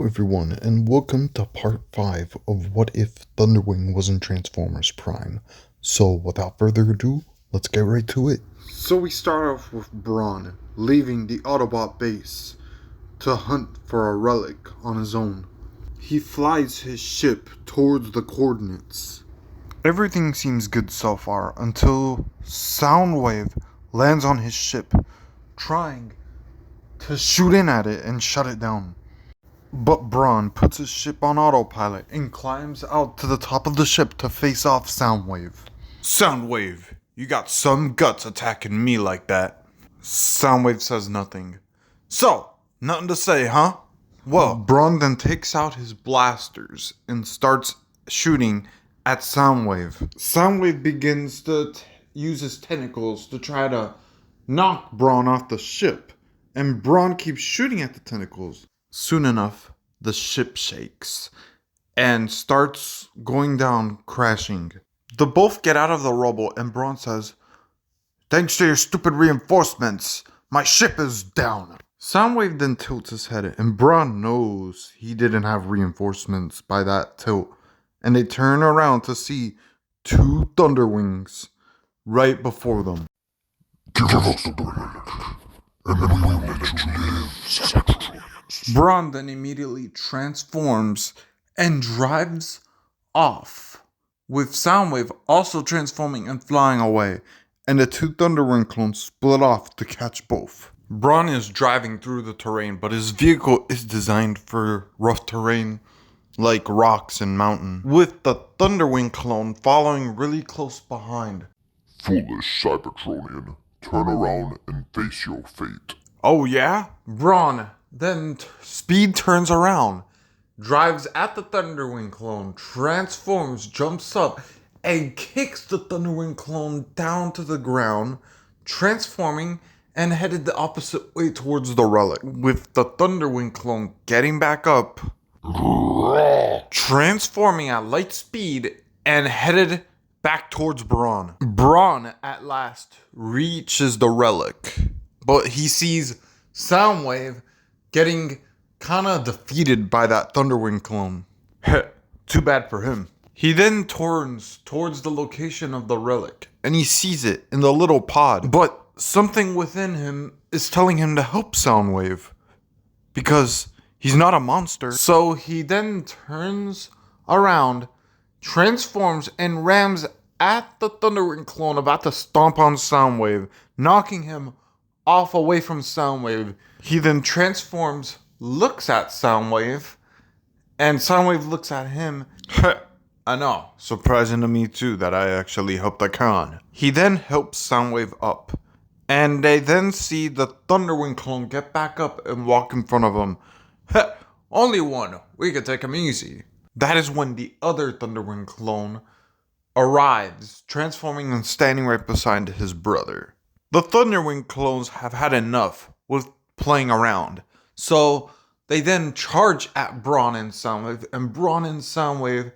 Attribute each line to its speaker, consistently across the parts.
Speaker 1: everyone, and welcome to part 5 of What If ThunderWing Was in Transformers Prime. So, without further ado, let's get right to it. So we start off with Braun leaving the Autobot base to hunt for a relic on his own. He flies his ship towards the coordinates. Everything seems good so far until Soundwave lands on his ship, trying to shoot in at it and shut it down. But Braun puts his ship on autopilot and climbs out to the top of the ship to face off Soundwave. Soundwave, you got some guts attacking me like that. Soundwave says nothing. So, nothing to say, huh? Well, Braun then takes out his blasters and starts shooting at Soundwave. Soundwave begins to use his tentacles to try to knock Braun off the ship, and Braun keeps shooting at the tentacles. Soon enough, the ship shakes and starts going down, crashing. The both get out of the rubble, and Braun says, "Thanks to your stupid reinforcements, my ship is down." Soundwave then tilts his head, and Braun knows he didn't have reinforcements by that tilt, and they turn around to see two ThunderWings right before them.
Speaker 2: Give us the relic, and then we will let you live, Cybertronians.
Speaker 1: Braun then immediately transforms and drives off, with Soundwave also transforming and flying away, and the two ThunderWing clones split off to catch both. Braun is driving through the terrain, but his vehicle is designed for rough terrain like rocks and mountain, with the ThunderWing clone following really close behind.
Speaker 2: Foolish Cybertronian, turn around and face your fate.
Speaker 1: Oh yeah? Braun then speed turns around, drives at the ThunderWing clone, transforms, jumps up, and kicks the ThunderWing clone down to the ground, transforming and headed the opposite way towards the relic, with the ThunderWing clone getting back up, transforming at light speed, and headed back towards Braun. Braun at last reaches the relic, but he sees Soundwave getting kinda defeated by that ThunderWing clone. Too bad for him. He then turns towards the location of the relic, and he sees it in the little pod, but something within him is telling him to help Soundwave, because he's not a monster. So he then turns around, transforms, and rams at the ThunderWing clone about to stomp on Soundwave, knocking him off away from Soundwave. He then transforms, looks at Soundwave, and Soundwave looks at him. I know, surprising to me too that I actually helped the con. He then helps Soundwave up, and they then see the ThunderWing clone get back up and walk in front of him. Only one, we can take him easy. That is when the other ThunderWing clone arrives, transforming and standing right beside his brother. The ThunderWing clones have had enough with playing around, so they then charge at Braun and Soundwave, and Braun and Soundwave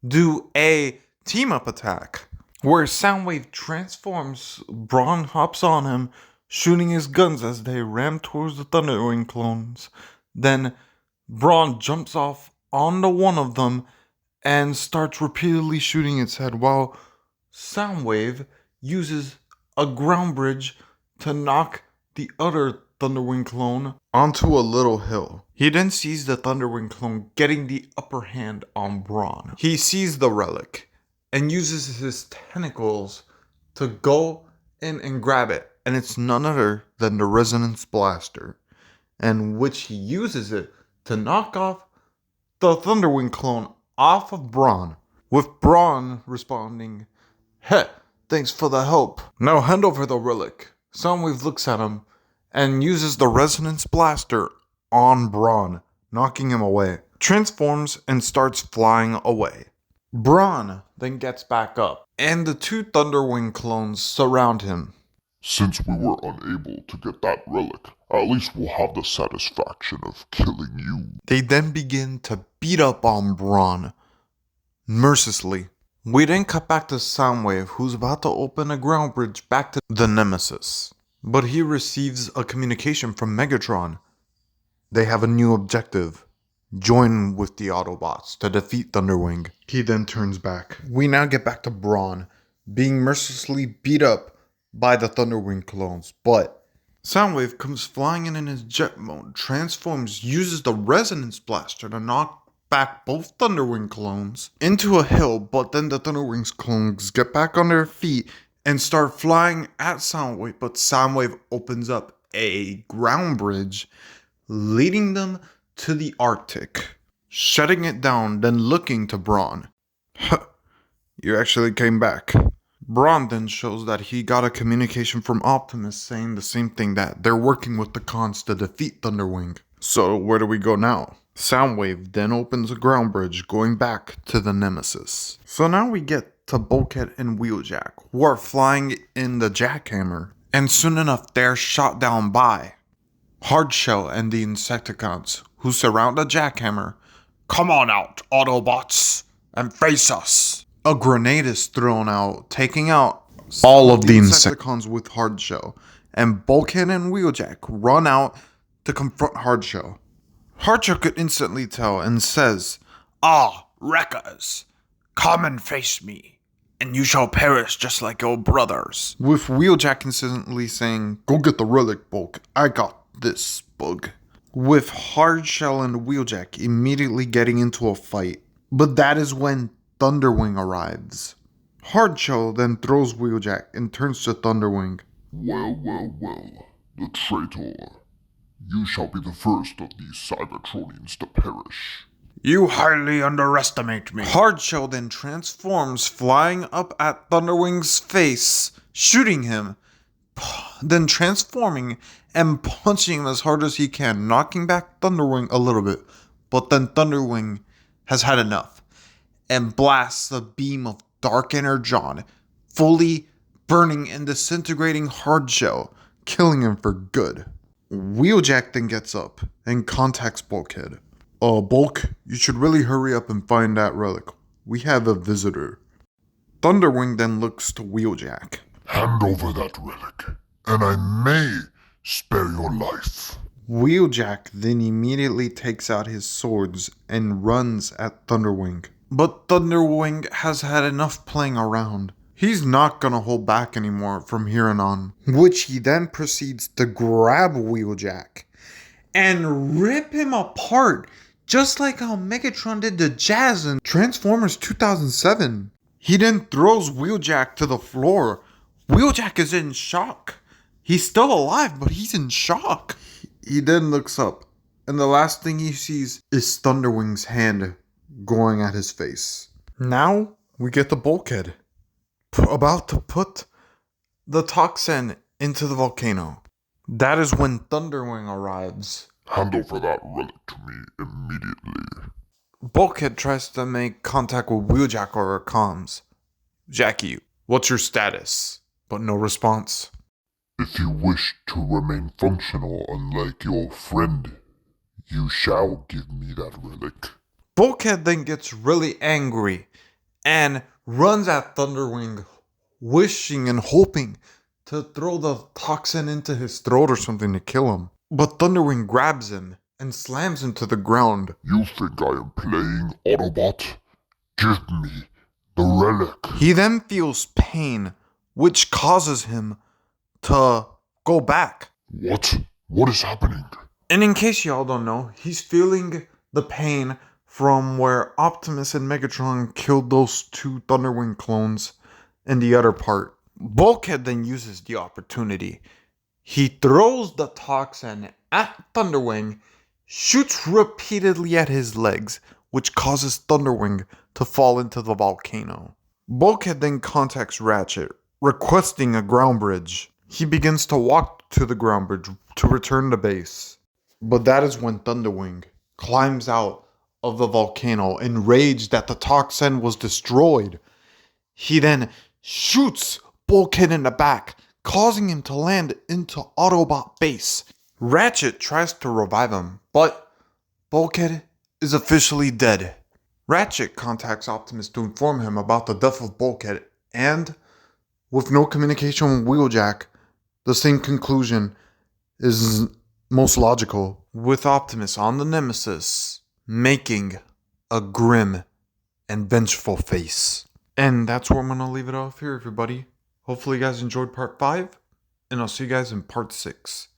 Speaker 1: do a team-up attack, where Soundwave transforms, Braun hops on him, shooting his guns as they ram towards the ThunderWing clones. Then Braun jumps off onto one of them and starts repeatedly shooting its head, while Soundwave uses a ground bridge to knock the other ThunderWing clone onto a little hill. He then sees the ThunderWing clone getting the upper hand on Braun. He sees the relic and uses his tentacles to go in and grab it, and it's none other than the Resonance Blaster, and which he uses it to knock off the ThunderWing clone off of Braun, with Braun responding, "Thanks for the help. Now hand over the relic." Soundwave looks at him and uses the Resonance Blaster on Braun, knocking him away, transforms and starts flying away. Braun then gets back up, and the two ThunderWing clones surround him.
Speaker 2: Since we were unable to get that relic, at least we'll have the satisfaction of killing you.
Speaker 1: They then begin to beat up on Braun mercilessly. We then cut back to Soundwave, who's about to open a ground bridge back to the Nemesis. But he receives a communication from Megatron. They have a new objective. join with the Autobots to defeat ThunderWing. He then turns back. We now get back to Braun being mercilessly beat up by the ThunderWing clones, but Soundwave comes flying in his jet mode, transforms, uses the resonance blaster to knock back both ThunderWing clones into a hill, but then the ThunderWing's clones get back on their feet and start flying at Soundwave, but Soundwave opens up a ground bridge leading them to the Arctic, shutting it down, then looking to Braun. You actually came back. Braun then shows that he got a communication from Optimus saying the same thing, that they're working with the cons to defeat ThunderWing. So where do we go now? Soundwave then opens a ground bridge going back to the Nemesis. So now we get to Bulkhead and Wheeljack, who are flying in the Jackhammer, and soon enough they're shot down by Hardshell and the Insecticons, who surround the Jackhammer. Come on out, Autobots, and face us. A grenade is thrown out, taking out all of the Insecticons with Hardshell, and Bulkhead and Wheeljack run out to confront Hardshell. Hardshell could instantly tell and says, "Ah, wreckers, come and face me, and you shall perish just like your brothers." With Wheeljack insistently saying, "Go get the relic, Bulk, I got this, bug." With Hardshell and Wheeljack immediately getting into a fight. But that is when ThunderWing arrives. Hardshell then throws Wheeljack and turns to ThunderWing.
Speaker 2: Well, the traitor. You shall be the first of these Cybertronians to perish.
Speaker 1: You highly underestimate me. Hardshell then transforms, flying up at ThunderWing's face, shooting him, then transforming and punching him as hard as he can, knocking back ThunderWing a little bit. But then ThunderWing has had enough and blasts a beam of dark energon, fully burning and disintegrating Hardshell, killing him for good. Wheeljack then gets up and contacts Bulkhead. Bulk, you should really hurry up and find that relic. We have a visitor. ThunderWing then looks to Wheeljack.
Speaker 2: Hand over that relic, and I may spare your life.
Speaker 1: Wheeljack then immediately takes out his swords and runs at ThunderWing. But ThunderWing has had enough playing around. He's not gonna hold back anymore from here on. Which he then proceeds to grab Wheeljack and rip him apart, just like how Megatron did to Jazz in Transformers 2007. He then throws Wheeljack to the floor. Wheeljack is in shock. He's still alive, but he's in shock. He then looks up, and the last thing he sees is ThunderWing's hand going at his face. Now we get the Bulkhead, about to put the toxin into the volcano. That is when ThunderWing arrives.
Speaker 2: Hand over that relic to me immediately.
Speaker 1: Bulkhead tries to make contact with Wheeljack over comms. Jackie, what's your status? But no response.
Speaker 2: If you wish to remain functional unlike your friend, you shall give me that relic.
Speaker 1: Bulkhead then gets really angry and runs at ThunderWing, wishing and hoping to throw the toxin into his throat or something to kill him. But ThunderWing grabs him and slams him to the ground.
Speaker 2: You think I am playing, Autobot? Give me the relic.
Speaker 1: He then feels pain, which causes him to go back.
Speaker 2: What? What is happening?
Speaker 1: And in case y'all don't know, he's feeling the pain from where Optimus and Megatron killed those two ThunderWing clones in the other part. Bulkhead then uses the opportunity. He throws the toxin at ThunderWing, shoots repeatedly at his legs, which causes ThunderWing to fall into the volcano. Bulkhead then contacts Ratchet, requesting a ground bridge. He begins to walk to the ground bridge to return to base. But that is when ThunderWing climbs out of the volcano, enraged that the toxin was destroyed. He then shoots Bulkhead in the back, causing him to land into Autobot base. Ratchet tries to revive him, but Bulkhead is officially dead. Ratchet contacts Optimus to inform him about the death of Bulkhead, and with no communication with Wheeljack, the same conclusion is most logical. With Optimus on the Nemesis, making a grim and vengeful face. And that's where I'm going to leave it off here, everybody. Hopefully you guys enjoyed part 5, and I'll see you guys in part 6.